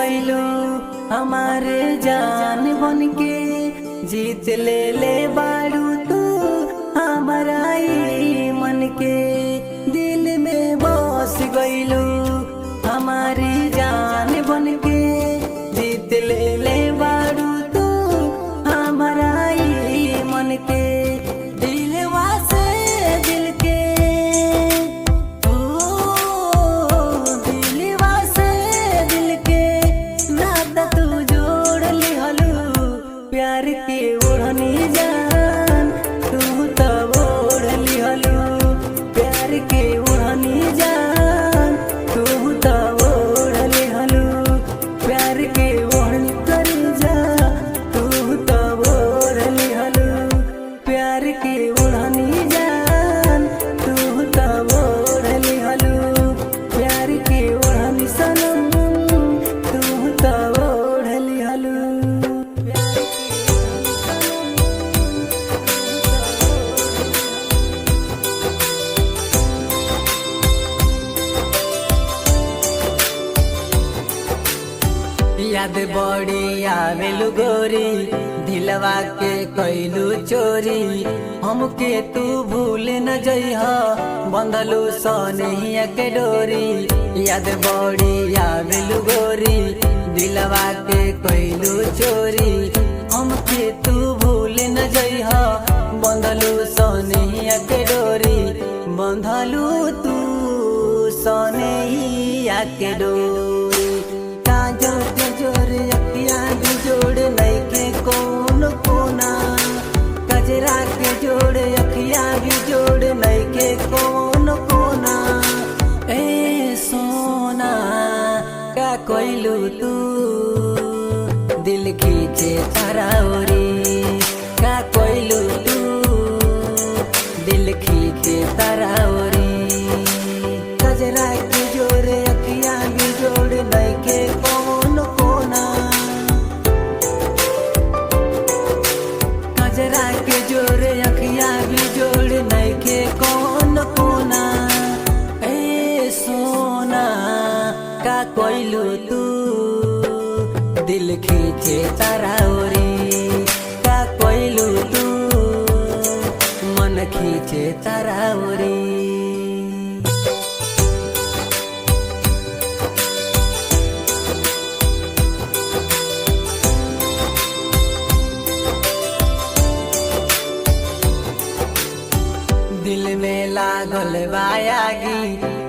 गइलू हमारे जान बन के, जीत ले बाड़ू तू हमारा ई मन के। दिल में बस गइलू हमारी जान बन के, जीत ले बाड़ू तू हमारा ई मन के। दिलवा से दिल के दिलवा से दिल के नाता तू जोड़ लिहलू। प्यार के ओढ़नी जान तू तब ओढ़ लिहलू। प्यार के ओढ़नी जान तू तब ओढ़ लिहलू। प्यार के ओढ़नी कर जा तू तब ओढ़ लिहलू। प्यार के ओढ़नी जान तू तब ओढ़ लिहलू। प्यार के ओढ़नी सनम तू तब ओढ़ लिहलू। याद बड़ी आवेलू गोरी, दिलवा के कैलू चोरी। हमके तू भूल न जइहा, बंधलू सोनिया के डोरी। याद बड़ी आवेलू गोरी, दिलवा के कैलू चोरी। हमके तू भूल न जइहा, बंधलू सोनिया के डोरी। बंधलू तू सोनिया के डोरी। जोर अखिया भी जोड़ नहीं के कौन कोना, कजरा के जोड़ अखिया भी जोड़ नहीं के कौन कोना। ए सोना का कोइलू तू दिल खींचे तारा ओरी। का कोइलू तू दिल खींचे तारा ओरी। कजरा के जोड़ अखिया भी जोड़ नहीं के कजरा के जोरे अखिया भी जोड़ नहीं के कौन कोना। ए सोना का कोइलू तू दिल खींचे तारा ओरी। का कोइलू तू मन खींचे तारा ओरी। दिल में लागल बायागी,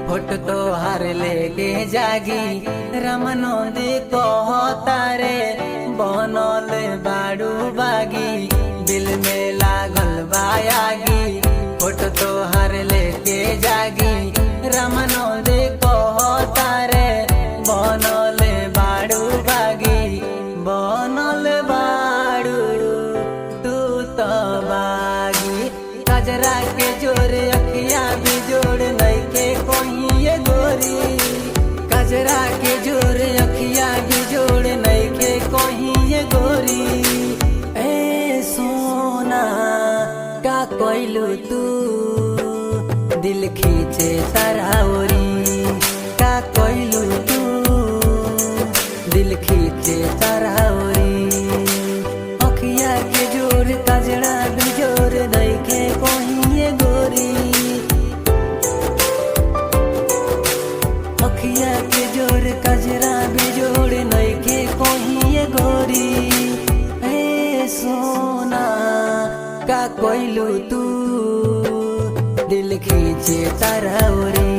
फोट तो हर लेके जागी। रमनोदी कहता रे बनल बाड़ू बागी। दिल में लागल बायागी, फोट तो हर लेके जागी। रमनोदी कहता रे बनल बाड़ू बागी। बनल बाड़ू तू तो बागी। कजरा के जोर अखिया भी जोड़ नहीं के कोई ये गोरी। कजरा के जोर अखिया भी जोड़ नहीं के कोई ये गोरी। ए सोना का कोइलू तू दिल खींचे तारा ओरी। का कोइलू तू दिल खींचे तारा ओरी। अखिया के जोर कजरा भी जोड़ नहीं के कोई ये गोरी। अखिया के जोर कजरा भी जोड़ नहीं के कोई ये गोरी। ए सोना का कोइलू तू दिल खींचे तारा ओरी।